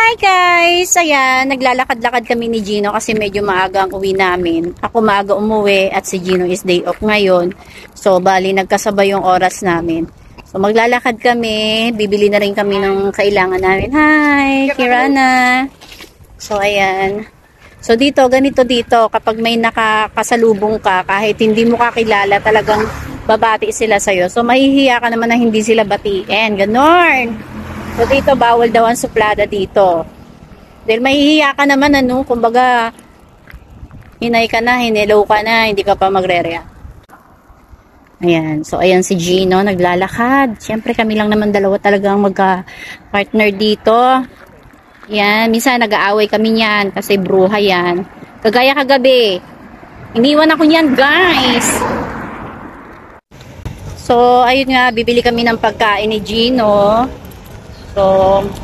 Hi guys! Ayan, naglalakad-lakad kami ni Gino kasi medyo maaga ang uwi namin. Ako maaga umuwi at si Gino is day off ngayon. So, bali nagkasabay yung oras namin. So, maglalakad kami. Bibili na rin kami ng kailangan namin. Hi! Kirana! So, ayan. So, dito, ganito dito. Kapag may nakakasalubong ka, kahit hindi mo kakilala, talagang babati sila sa'yo. So, mahihiya ka naman na hindi sila batiin. Ganon! So, dito, bawal daw ang suplada dito. Dahil mahihiya ka naman, kumbaga, hinay ka na, hinilaw ka na, hindi ka pa magre-react. Ayan. So, ayan si Gino, naglalakad. Siyempre, kami lang naman dalawa talagang magka-partner dito. Ayan. Minsan, nag-aaway kami niyan kasi bruha yan. Kagaya kagabi. Iniwan ako niyan, guys. So, ayun nga, bibili kami ng pagkain ni Gino. So,